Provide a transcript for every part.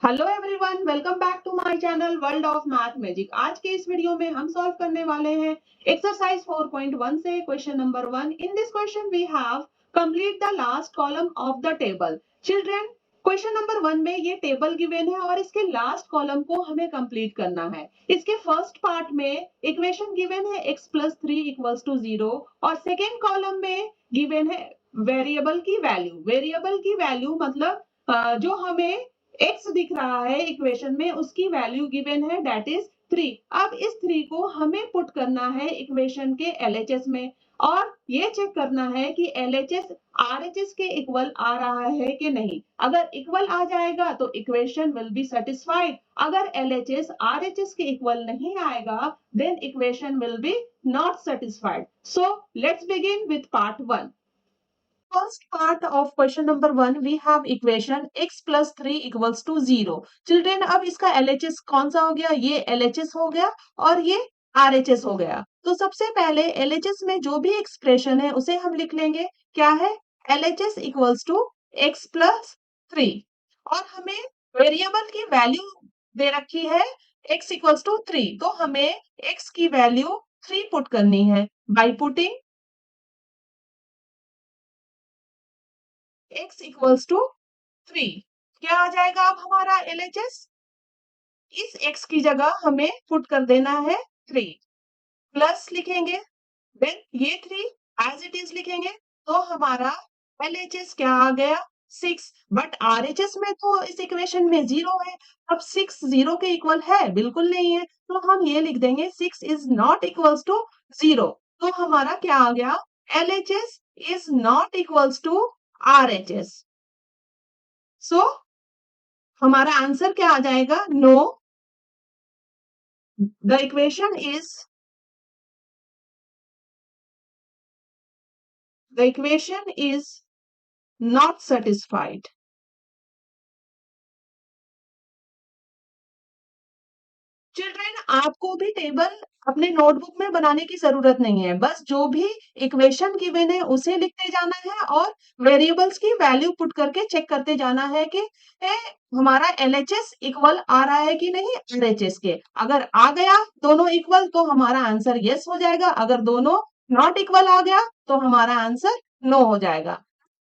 Hello everyone, welcome back to my channel world of math magic. आज के इस video में हम सॉल्व करने वाले हैं एक्सरसाइज 4.1 से question number 1। In this question we have complete the last column of the table. Children, question number 1 में ये टेबल गिवन है और इसके लास्ट कॉलम को हमें कंप्लीट करना है। इसके फर्स्ट पार्ट में इक्वेशन गिवन है x प्लस 3 इक्वल्स टू 0 और सेकेंड कॉलम में गिवन है वेरिएबल की वैल्यू। वेरिएबल की वैल्यू मतलब जो हमें x दिख रहा है इक्वेशन में, उसकी वैल्यू गिवन है दैट इज 3। अब इस 3 को हमें पुट करना है इक्वेशन के एलएचएस में और ये चेक करना है कि एलएचएस आरएचएस के इक्वल आ रहा है कि नहीं। अगर इक्वल आ जाएगा तो इक्वेशन विल बी सेटिस्फाइड। अगर एलएचएस आरएचएस के इक्वल नहीं आएगा देन equation will be not satisfied. So let's begin with part 1। First part of question number 1 we have equation x plus 3 equals to 0. Children, अब इसका LHS कौन सा हो गया? ये LHS हो गया और ये RHS हो गया। तो सबसे पहले LHS में जो भी एक्सप्रेशन है उसे हम लिख लेंगे। क्या है? LHS equals to x plus 3 और हमें वेरिएबल की वैल्यू दे रखी है x equals to 3, तो हमें x की वैल्यू 3 पुट करनी है। By putting x equals to 3, क्या आ जाएगा अब हमारा LHS? इस x की जगह हमें पुट कर देना है 3, प्लस लिखेंगे, देन ये 3 एज इट इज लिखेंगे, तो हमारा LHS क्या आ गया? 6। बट RHS में तो इस इक्वेशन में 0 है। अब 6 0 के इक्वल है? बिल्कुल नहीं है, तो हम ये लिख देंगे 6 इज नॉट इक्वल्स टू 0। तो हमारा क्या आ गया? LHS is not equals to RHS। सो हमारा आंसर क्या आ जाएगा? No, the equation is not satisfied. Children, आपको भी टेबल अपने नोटबुक में बनाने की जरूरत नहीं है, बस जो भी इक्वेशन गिवन है उसे लिखते जाना है और वेरिएबल्स की वैल्यू पुट करके चेक करते जाना है कि ए, हमारा एलएचएस इक्वल आ रहा है कि नहीं आरएचएस के। अगर आ गया दोनों इक्वल तो हमारा आंसर यस हो जाएगा, अगर दोनों नॉट इक्वल आ गया तो हमारा आंसर नो हो जाएगा।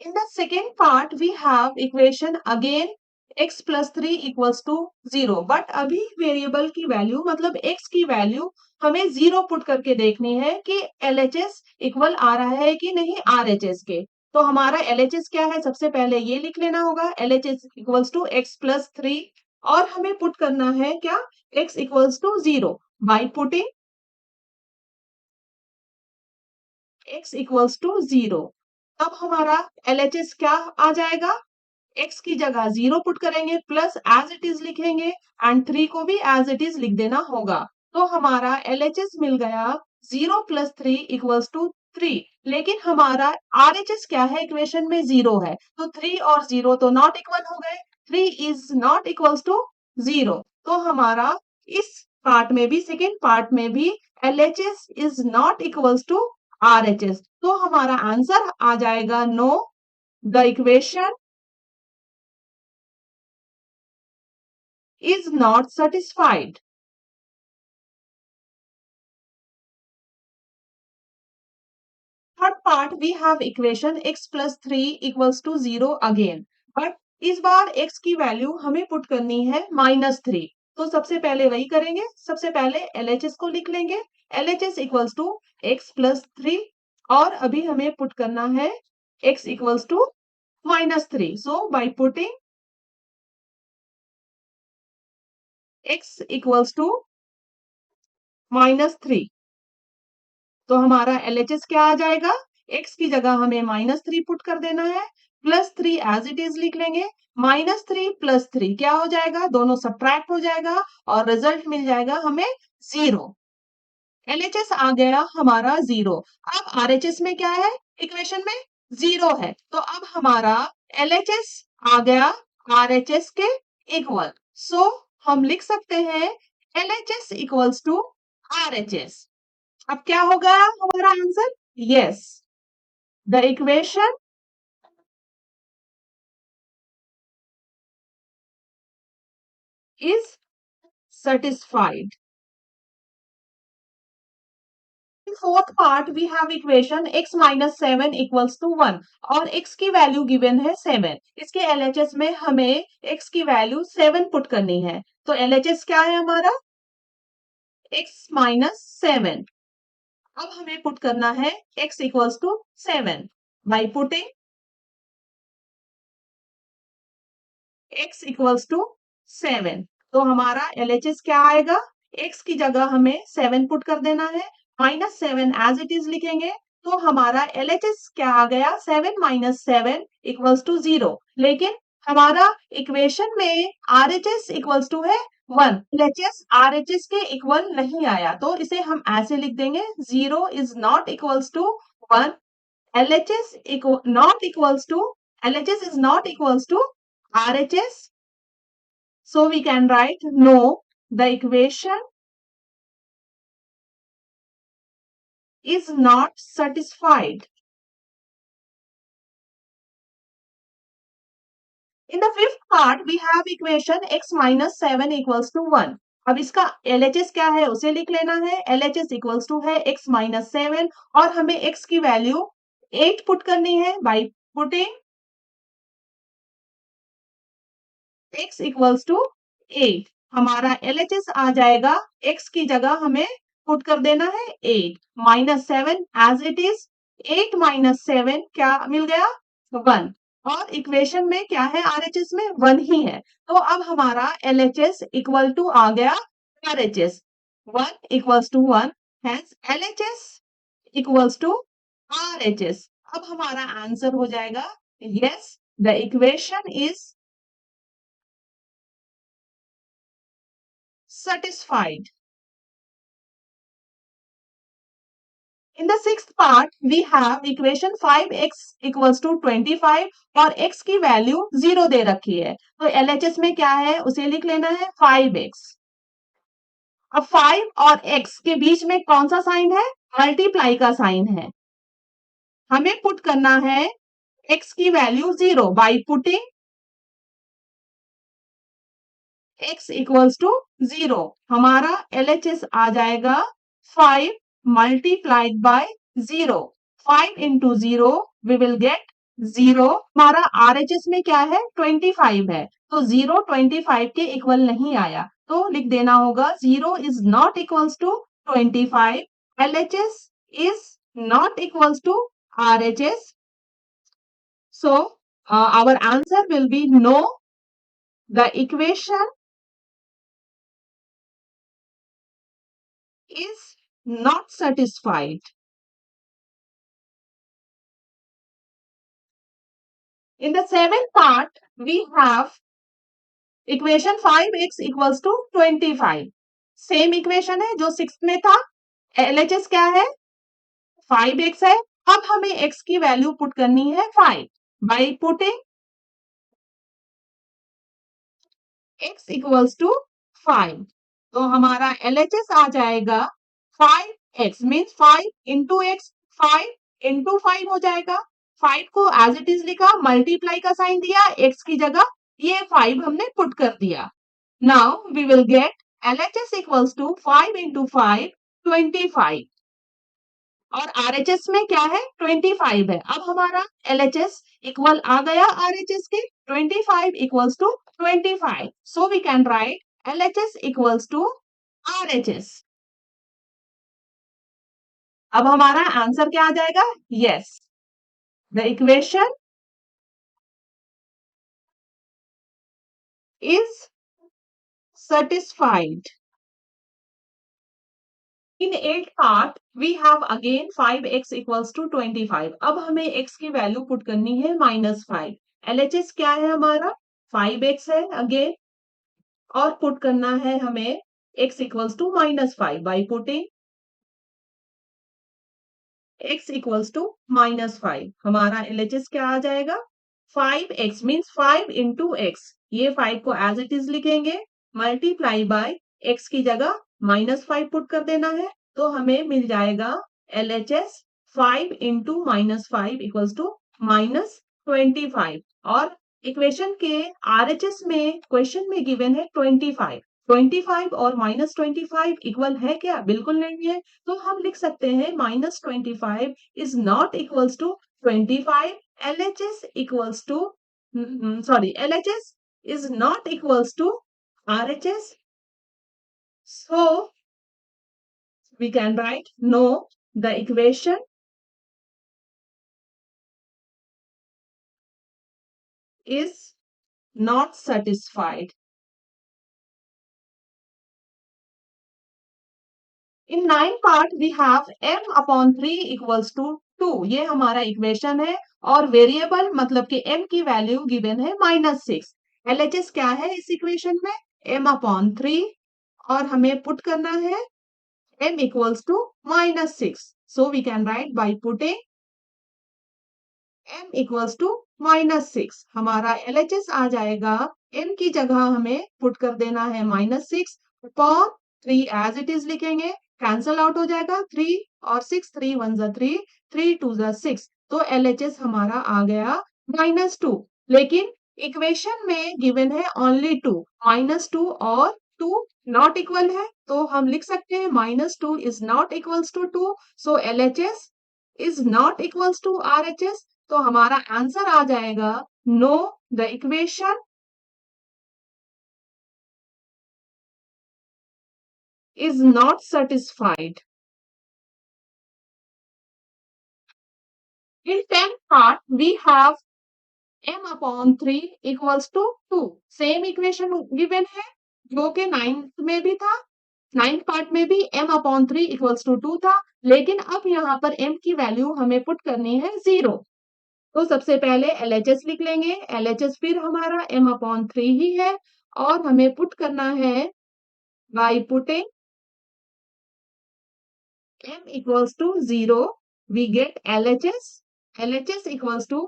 In the second part, we have equation again x plus 3 equals to 0. But अभी वेरिएबल की वैल्यू मतलब x की वैल्यू हमें 0 पुट करके देखनी है कि LHS इक्वल आ रहा है कि नहीं RHS के। तो हमारा LHS क्या है? सबसे पहले ये लिख लेना होगा, LHS equals to x plus 3 और हमें पुट करना है क्या? x equals to 0 by putting x equals to 0। तब हमारा LHS क्या आ जाएगा? x की जगह 0 पुट करेंगे, प्लस एज इट इज लिखेंगे एंड 3 को भी एज इट इज लिख देना होगा। तो हमारा LHS मिल गया 0 प्लस 3 इक्वल्स टू 3। लेकिन हमारा RHS क्या है? इक्वेशन में 0 है, तो 3 और 0 तो नॉट इक्वल हो गए। 3 इज नॉट इक्वल्स टू 0। तो हमारा इस पार्ट में भी, सेकेंड पार्ट में भी LHS is not equals to RHS। तो हमारा आंसर आ जाएगा no, the equation is not satisfied. Third part we have equation x plus 3 equals to 0 again. But इस बार x की वैल्यू हमें पुट करनी है -3। तो सबसे पहले वही करेंगे, सबसे पहले LHS को लिख लेंगे। LHS equals to x plus 3 और अभी हमें पुट करना है x equals to -3। So by putting x equals to -3 तो हमारा LHS क्या आ जाएगा? x की जगह हमें -3 पुट कर देना है, प्लस 3 एज इट इज लिख लेंगे। -3 प्लस 3 क्या हो जाएगा? दोनों सब्ट्रैक्ट हो जाएगा और रिजल्ट मिल जाएगा हमें 0। LHS आ गया हमारा 0। अब RHS में क्या है? इक्वेशन में 0 है, तो अब हमारा LHS आ गया RHS के इक्वल। सो हम लिख सकते हैं LHS इक्वल्स टू RHS। अब क्या होगा हमारा answer? Yes, the equation is satisfied. In fourth part we have equation x minus 7 equals to 1 और x की वैल्यू गिवन है 7. इसके LHS में हमें x की वैल्यू 7 पुट करनी है. तो LHS क्या है हमारा? x minus 7. अब हमें पुट करना है x equals to 7 by putting x equals to 7. तो हमारा LHS क्या आएगा? x की जगह हमें 7 पुट कर देना है, -7 एज इट इज लिखेंगे. तो हमारा LHS क्या आ गया? 7 - 7 इक्वल्स टू 0. लेकिन हमारा इक्वेशन में RHS इक्वल्स टू है 1. LHS RHS के इक्वल नहीं आया, तो इसे हम ऐसे लिख देंगे 0 is not equals to 1. LHS not equals to LHS is not equals to RHS. So we can write no, the equation is not satisfied. In the fifth part we have equation x minus 7 equals to 1. अब इसका LHS क्या है उसे लिख लेना है. LHS equals to है x minus 7 और हमें x की वैल्यू 8 पुट करनी है by putting x equals to 8. हमारा LHS आ जाएगा, x की जगह हमें पुट कर देना है 8 -7 एज इट इज. 8 - 7 क्या मिल गया? 1. और इक्वेशन में क्या है? RHS में 1 ही है. तो अब हमारा LHS इक्वल टू आ गया RHS. 1 equals to 1 hence LHS equals to RHS. अब हमारा आंसर हो जाएगा yes, the equation is satisfied. In the sixth part, we have equation 5x equals to 25 और x की वैल्यू 0 दे रखी है. तो LHS में क्या है उसे लिख लेना है 5x. अब 5 और x के बीच में कौन सा साइन है? मल्टीप्लाई का साइन है. हमें पुट करना है x की value 0 by putting x equals to 0. हमारा LHS आ जाएगा 5 multiplied by 0. 5 into 0 we will get 0. हमारा RHS में क्या है? 25 है. तो 0 25 के इक्वल नहीं आया, तो लिख देना होगा 0 is not equals to 25. LHS is not equals to RHS. So our answer will be no. The equation is not satisfied. In the seventh part, we have equation 5x equals to 25. Same equation है जो six में था. LHS क्या है? 5x है. अब हमें x की वैल्यू पुट करनी है 5 by putting x equals to 5. तो हमारा LHS आ जाएगा 5x means 5 into x. 5 into 5 हो जाएगा. 5 को एज इट इज लिखा, मल्टीप्लाई का साइन दिया x की जगह, ये 5 हमने पुट कर दिया. Now we will get LHS equals to 5 into 5 25 और RHS में क्या है? 25 है. अब हमारा LHS इक्वल आ गया RHS के. 25 equals to 25. So we can write LHS equals to RHS. अब हमारा आंसर क्या आ जाएगा? Yes, the equation is satisfied. In 8th part, we have again 5x equals to 25. अब हमें x की वैल्यू पुट करनी है -5. LHS क्या है हमारा? 5x है अगेन और पुट करना है हमें x equals to -5 by putting x equals to -5. हमारा LHS क्या आ जाएगा? 5x means 5 into x. ये 5 को एज इट इज लिखेंगे, मल्टीप्लाई बाय x की जगह -5 पुट कर देना है. तो हमें मिल जाएगा LHS 5 into -5 equals to -25 और इक्वेशन के आरएचएस में क्वेश्चन में गिवन है 25। 25 और -25 इक्वल है क्या? बिल्कुल नहीं है। तो हम लिख सकते हैं -25 is not equals to 25। LHS equals to LHS is not equals to RHS. So we can write no, the equation is not satisfied. In 9 part we have m upon 3 equals to 2. ये हमारा equation है और variable मतलब कि m की value given है -6। LHS क्या है इस इक्वेशन में? m upon 3 और हमें पुट करना है m equals to -6. So we can write by putting m equals to -6। हमारा LHS आ जाएगा, m की जगह हमें पुट कर देना है -6 अपॉन 3 एज इट इज लिखेंगे, कैंसल आउट हो जाएगा 3 और 6, 3 1 जा 3, 3 2 जा 6, तो LHS हमारा आ गया -2। लेकिन इक्वेशन में गिवन है ओनली 2, -2 और 2 नॉट इक्वल है, तो हम लिख सकते हैं -2 is not equals to 2, so LHS is not equals to RHS। तो हमारा आंसर आ जाएगा no, the equation is not satisfied. In 10th part we have m upon 3 equals to 2। Same equation given है जो कि 9th में भी था, 9th पार्ट में भी m upon 3 equals to 2 था, लेकिन अब यहाँ पर m की वैल्यू हमें पुट करनी है 0। तो सबसे पहले LHS लिख लेंगे, LHS फिर हमारा m upon 3 ही है और हमें पुट करना है by putting m equals to 0, we get LHS। LHS equals to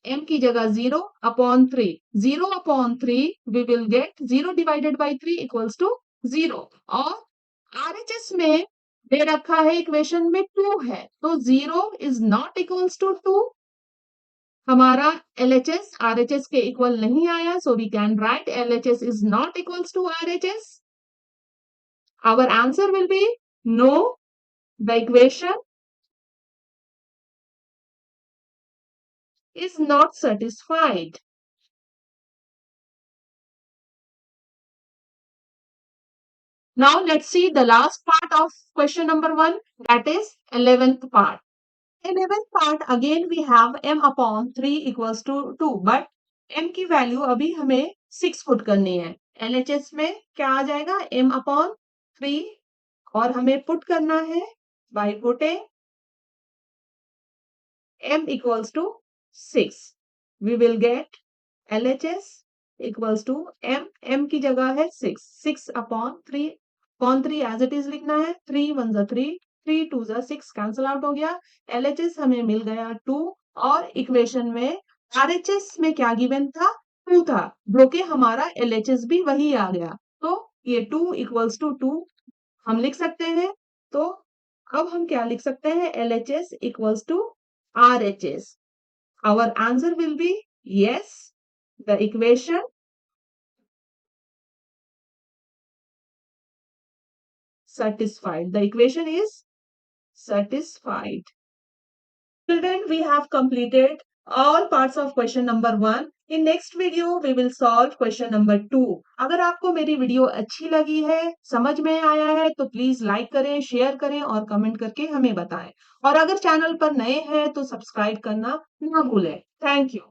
m की जगह 0 upon 3, 0 upon 3 we will get 0 divided by 3 equals to 0। और RHS में दे रखा है इक्वेशन में 2 है, तो 0 is not equals to 2। हमारा LHS RHS के इक्वल नहीं आया, so we can write LHS is not equals to RHS। Our answer will be no, the equation is not satisfied। Now let's see the last part of question number 1, that is 11th part। 11th part again we have m upon 3 equals to 2, but m की value अभी हमें 6 put करनी है। LHS में क्या आ जाएगा m upon 3 और हमें पुट करना है by putting m equals to 6, we will get LHS equals to m की जगह है 6, 6 upon 3 as it is लिखना है, 3 1 जा 3, 3 2 जा 6, कैंसल आउट हो गया। LHS हमें मिल गया 2 और इक्वेशन में RHS में क्या गिवन था? 2 था, जो कि हमारा LHS भी वही आ गया। तो ये 2 equals to 2 हम लिख सकते हैं। तो अब हम क्या लिख सकते हैं? LHS equals to RHS। Our answer will be yes, the equation satisfied. The equation is satisfied। Children, we have completed all parts of question number 1। In next video we will solve question number 2। अगर आपको मेरी video अच्छी लगी है, समझ में आया है, तो प्लीज लाइक करें, शेयर करें और कमेंट करके हमें बताएं। और अगर चैनल पर नए हैं तो सब्सक्राइब करना ना भूलें। Thank you.